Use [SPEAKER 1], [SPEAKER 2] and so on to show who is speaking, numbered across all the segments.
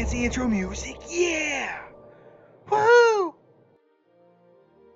[SPEAKER 1] fancy intro music. Yeah! Woohoo!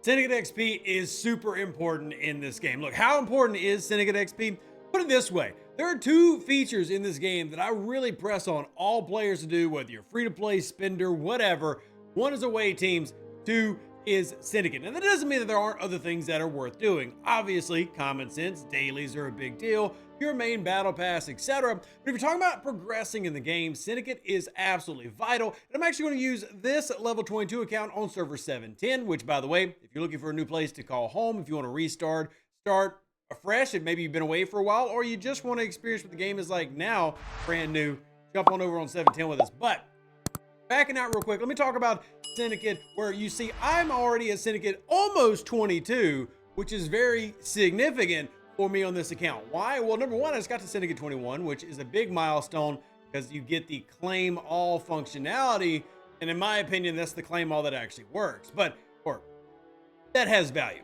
[SPEAKER 2] Syndicate XP is super important in this game. Look, how important is Syndicate XP? Put it this way. There are two features in this game that I really press on all players to do, whether you're free to play, spender, whatever. One is away teams, two is Syndicate. And that doesn't mean that there aren't other things that are worth doing. Obviously, common sense, dailies are a big deal, your main battle pass, etc. But if you're talking about progressing in the game, Syndicate is absolutely vital. And I'm actually going to use this level 22 account on server 710, which, by the way, if you're looking for a new place to call home, if you want to start afresh, and maybe you've been away for a while, or you just want to experience what the game is like now, brand new, jump on over on 710 with us. But backing out real quick, let me talk about Syndicate, where you see I'm already a Syndicate almost 22, which is very significant for me on this account. Why? Well, number one, I just got to Syndicate 21, which is a big milestone because you get the claim all functionality. And in my opinion, that's the claim all that actually works, or that has value.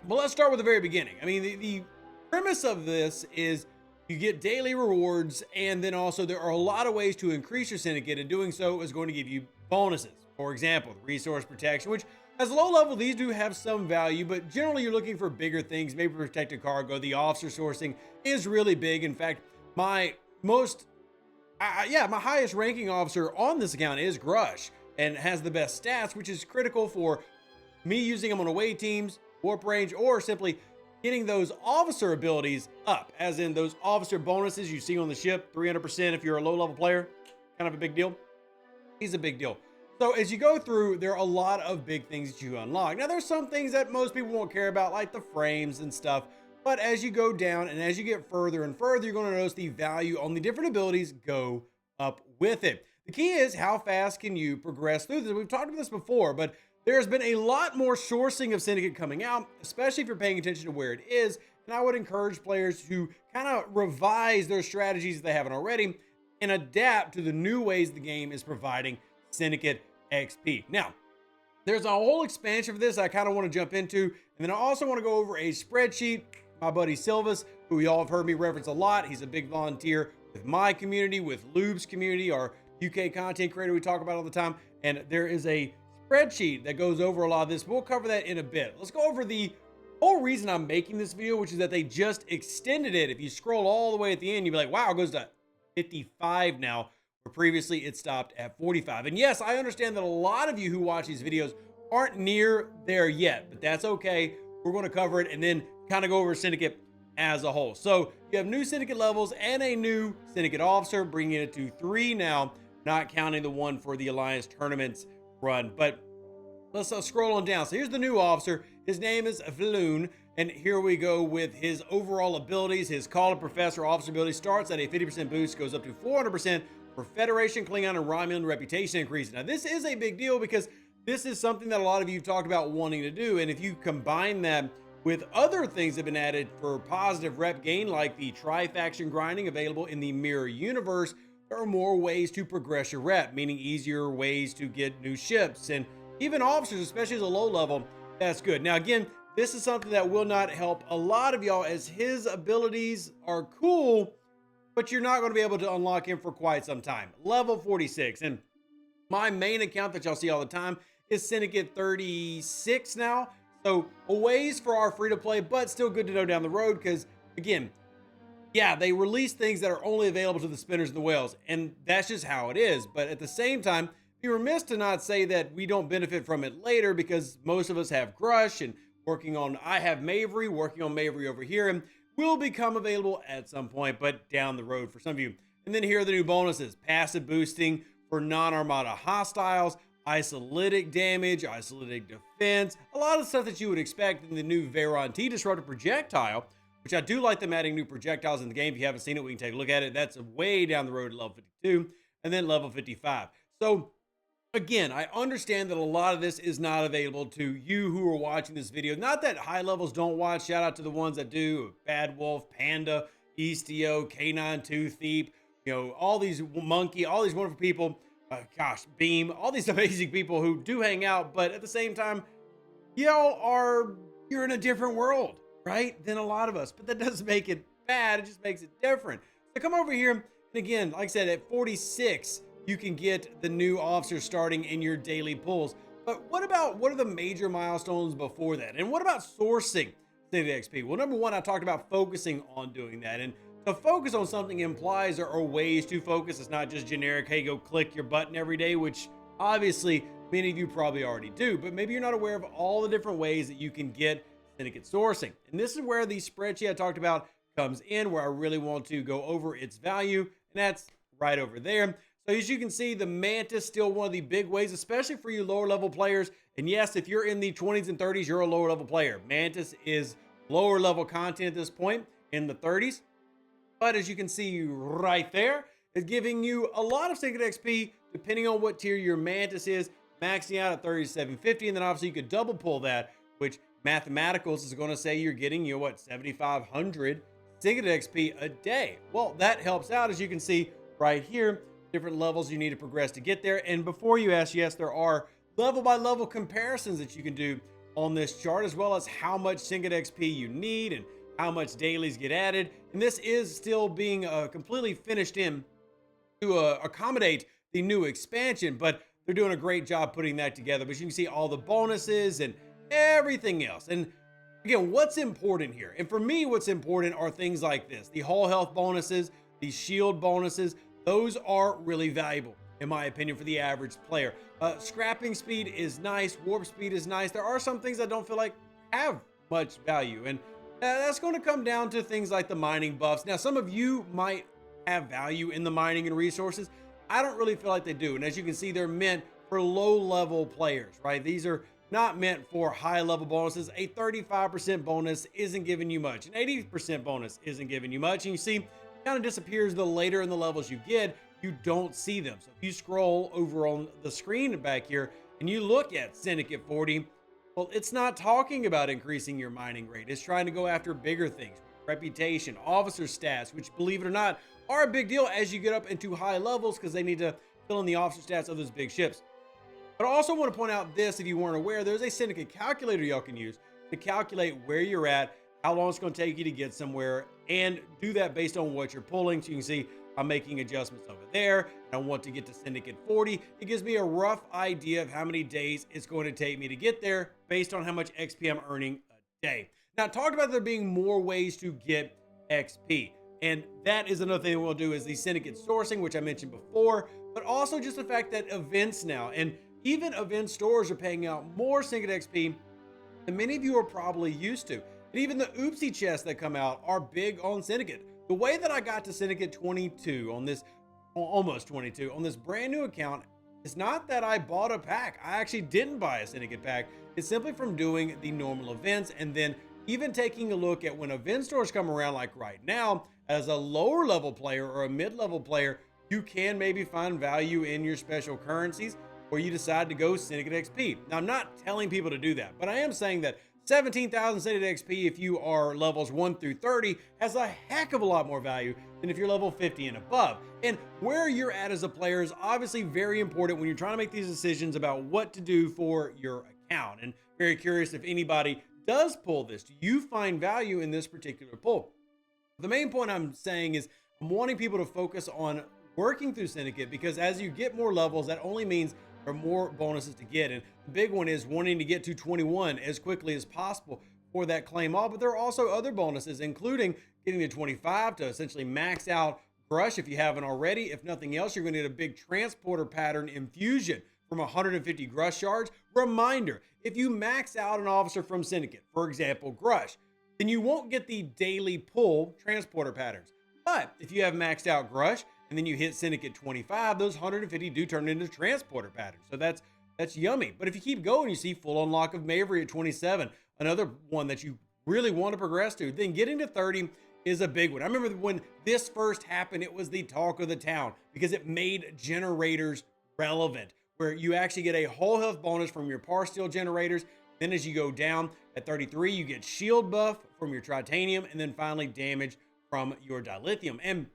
[SPEAKER 2] But let's start with the very beginning. I mean, the premise of this is you get daily rewards, and then also there are a lot of ways to increase your Syndicate, and doing so is going to give you bonuses. For example, resource protection, which as a low level, these do have some value, but generally you're looking for bigger things, maybe protected cargo. The officer sourcing is really big. In fact, my highest ranking officer on this account is Grush and has the best stats, which is critical for me using them on away teams, warp range, or simply getting those officer abilities up, as in those officer bonuses you see on the ship, 300% if you're a low level player. Kind of a big deal. He's a big deal. So as you go through, there are a lot of big things that you unlock. Now, there's some things that most people won't care about, like the frames and stuff. But as you go down and as you get further and further, you're going to notice the value on the different abilities go up with it. The key is how fast can you progress through this? We've talked about this before, but there's been a lot more sourcing of Syndicate coming out, especially if you're paying attention to where it is. And I would encourage players to kind of revise their strategies if they haven't already and adapt to the new ways the game is providing Syndicate XP. Now, there's a whole expansion for this I kind of want to jump into, and then I also want to go over a spreadsheet. My buddy Silvis, who you all have heard me reference a lot, he's a big volunteer with my community, with Lube's community, our UK content creator we talk about all the time, and there is a spreadsheet that goes over a lot of this. We'll cover that in a bit. Let's go over the whole reason I'm making this video, which is that they just extended it. If you scroll all the way at the end, you'll be like, wow, it goes to 55 now, where previously it stopped at 45. And yes, I understand that a lot of you who watch these videos aren't near there yet, but that's okay. We're going to cover it and then kind of go over Syndicate as a whole. So you have new Syndicate levels and a new Syndicate officer, bringing it to 3 now, not counting the one for the Alliance tournaments run. But let's scroll on down. So here's the new officer. His name is Valoon. And here we go with his overall abilities. His Call of Professor officer ability starts at a 50% boost, goes up to 400% for Federation, Klingon, and Romulan reputation increase. Now, this is a big deal because this is something that a lot of you have talked about wanting to do. And if you combine that with other things that have been added for positive rep gain, like the tri-faction grinding available in the Mirror Universe, there are more ways to progress your rep, meaning easier ways to get new ships and even officers, especially as a low level. That's good. Now, again, this is something that will not help a lot of y'all, as his abilities are cool, but you're not going to be able to unlock him for quite some time. Level 46. And my main account that y'all see all the time is Syndicate 36 now. So a ways for our free to play, but still good to know down the road because, again, yeah, they release things that are only available to the spinners and the whales, and that's just how it is. But at the same time, be remiss to not say that we don't benefit from it later because most of us have Grush and I have Mavery, working on Mavery over here, and will become available at some point, but down the road for some of you. And then here are the new bonuses: passive boosting for non-armada hostiles, isolytic damage, isolytic defense, a lot of stuff that you would expect in the new Veron T disruptive projectile, which I do like them adding new projectiles in the game. If you haven't seen it, we can take a look at it. That's way down the road at level 52, and then level 55. So again, I understand that a lot of this is not available to you who are watching this video. Not that high levels don't watch. Shout out to the ones that do. Bad Wolf, Panda, Eastio, K9, Tooth Thief, all these Monkey, all these wonderful people. Beam, all these amazing people who do hang out. But at the same time, you're in a different world, right, than a lot of us. But that doesn't make it bad. It just makes it different. So come over here. And again, like I said, at 46, you can get the new officers starting in your daily pulls. But what are the major milestones before that? And what about sourcing Syndicate XP? Well, number one, I talked about focusing on doing that. And to focus on something implies there are ways to focus. It's not just generic, hey, go click your button every day, which obviously many of you probably already do, but maybe you're not aware of all the different ways that you can get Syndicate sourcing. And this is where the spreadsheet I talked about comes in, where I really want to go over its value, and that's right over there. So as you can see, the Mantis still one of the big ways, especially for you lower level players. And yes, if you're in the 20s and 30s, you're a lower level player. Mantis is lower level content at this point in the 30s. But as you can see right there, it's giving you a lot of Syndicate XP, depending on what tier your Mantis is, maxing out at 3750. And then obviously you could double pull that, which mathematicals is going to say you're getting, 7,500 Syndicate XP a day. Well, that helps out, as you can see right here, different levels you need to progress to get there. And before you ask, yes, there are level by level comparisons that you can do on this chart, as well as how much Syndicate XP you need and how much dailies get added. And this is still being completely finished in to accommodate the new expansion, but they're doing a great job putting that together. But you can see all the bonuses and everything else. And again, what's important here? And for me, what's important are things like this: the whole health bonuses, the shield bonuses. Those are really valuable, in my opinion, for the average player. Scrapping speed is nice. Warp speed is nice. There are some things I don't feel like have much value. And that's going to come down to things like the mining buffs. Now, some of you might have value in the mining and resources. I don't really feel like they do. And as you can see, they're meant for low level players, right? These are not meant for high level bonuses. A 35% bonus isn't giving you much. An 80% bonus isn't giving you much. And you see, kind of disappears the later in the levels you get, you don't see them. So if you scroll over on the screen back here and you look at Syndicate 40, well, it's not talking about increasing your mining rate. It's trying to go after bigger things: reputation, officer stats, which, believe it or not, are a big deal as you get up into high levels, because they need to fill in the officer stats of those big ships. But I also want to point out this, if you weren't aware, there's a Syndicate calculator y'all can use to calculate where you're at, how long it's going to take you to get somewhere, and do that based on what you're pulling. So you can see I'm making adjustments over there, and I want to get to Syndicate 40. It gives me a rough idea of how many days it's going to take me to get there based on how much XP I'm earning a day. Now, I talked about there being more ways to get XP, and that is another thing we'll do, is the Syndicate sourcing, which I mentioned before, but also just the fact that events now, and even event stores, are paying out more Syndicate XP than many of you are probably used to. And even the oopsie chests that come out are big on Syndicate. The way that I got to Syndicate 22 on this, almost 22, on this brand new account, is not that I bought a pack. I actually didn't buy a Syndicate pack. It's simply from doing the normal events, and then even taking a look at when event stores come around, like right now. As a lower level player or a mid-level player, you can maybe find value in your special currencies, or you decide to go Syndicate XP. Now, I'm not telling people to do that, but I am saying that 17,000 Syndicate XP, if you are levels 1 through 30, has a heck of a lot more value than if you're level 50 and above. And where you're at as a player is obviously very important when you're trying to make these decisions about what to do for your account. And very curious if anybody does pull this. Do you find value in this particular pull? The main point I'm saying is I'm wanting people to focus on working through Syndicate, because as you get more levels, that only means there are more bonuses to get. And the big one is wanting to get to 21 as quickly as possible for that claim all. But there are also other bonuses, including getting to 25 to essentially max out Grush if you haven't already. If nothing else, you're going to get a big transporter pattern infusion from 150 Grush shards. Reminder, if you max out an officer from Syndicate, for example, Grush, then you won't get the daily pull transporter patterns. But if you have maxed out Grush and then you hit Syndicate 25, those 150 do turn into transporter patterns. So that's yummy. But if you keep going, you see full unlock of Mavery at 27, another one that you really want to progress to. Then getting to 30 is a big one. I remember when this first happened, it was the talk of the town, because it made generators relevant, where you actually get a whole health bonus from your par steel generators. Then as you go down at 33, you get shield buff from your tritanium, and then finally damage from your dilithium. And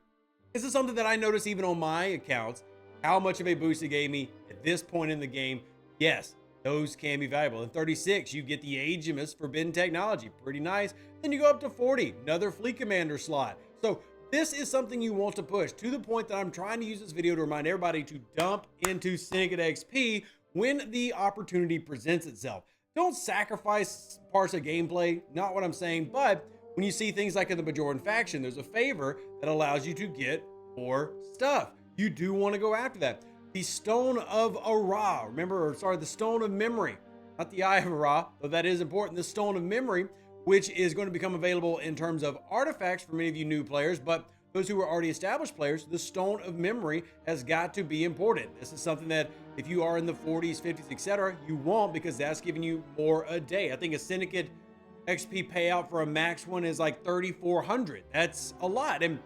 [SPEAKER 2] this is something that I notice even on my accounts, how much of a boost it gave me at this point in the game. Yes, those can be valuable. In 36, you get the Agimus Forbidden Technology. Pretty nice. Then you go up to 40, another Fleet Commander slot. So This is something you want to push to the point that I'm trying to use this video to remind everybody to dump into Syndicate XP when the opportunity presents itself. Don't sacrifice parts of gameplay, not what I'm saying, but when you see things like in the Bajoran faction, there's a favor that allows you to get more stuff. You do want to go after that. The Stone of Ara, the Stone of Memory, not the Eye of Ara, though that is important. The Stone of Memory, which is going to become available in terms of artifacts for many of you new players, but those who are already established players, the Stone of Memory has got to be important. This is something that if you are in the 40s, 50s, etc., you want, because that's giving you more a day. I think a Syndicate XP payout for a max one is like 3,400. That's a lot. And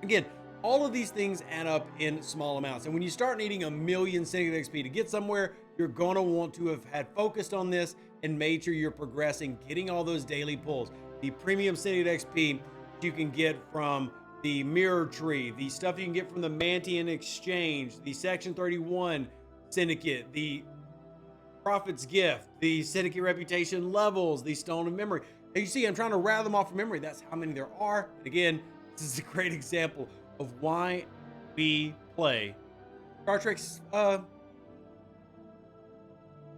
[SPEAKER 2] again, all of these things add up in small amounts. And when you start needing 1 million Syndicate XP to get somewhere, you're going to want to have had focused on this and made sure you're progressing, getting all those daily pulls. The premium Syndicate XP you can get from the Mirror Tree, the stuff you can get from the Mantian Exchange, the Section 31 Syndicate, the Prophet's Gift, the Syndicate Reputation levels, the Stone of Memory. As you see, I'm trying to rattle them off from memory. That's how many there are. And again, this is a great example of why we play Star Trek's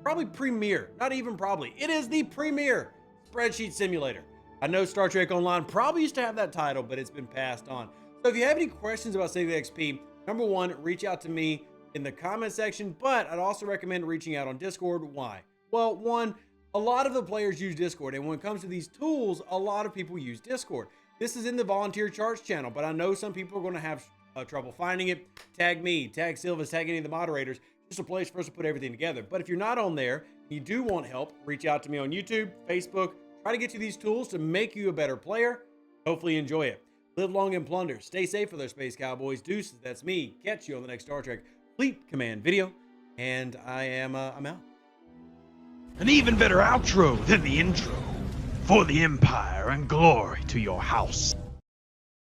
[SPEAKER 2] probably premier, not even probably. It is the premier spreadsheet simulator. I know Star Trek Online probably used to have that title, but it's been passed on. So if you have any questions about Syndicate XP, number one, reach out to me in the comment section, but I'd also recommend reaching out on Discord. Why? Well, one, a lot of the players use Discord, and when it comes to these tools, a lot of people use Discord. This is in the volunteer charts channel, but I know some people are going to have trouble finding it. Tag me, tag Silvis, tag any of the moderators. Just a place for us to put everything together. But if you're not on there, you do want help, reach out to me on YouTube, Facebook. Try to get you these tools to make you a better player. Hopefully you enjoy it. Live long and plunder. Stay safe for those Space Cowboys. Deuces, that's me. Catch you on the next Star Trek Fleet Command video. And I'm out.
[SPEAKER 1] An even better outro than the intro. For the Empire and glory to your house.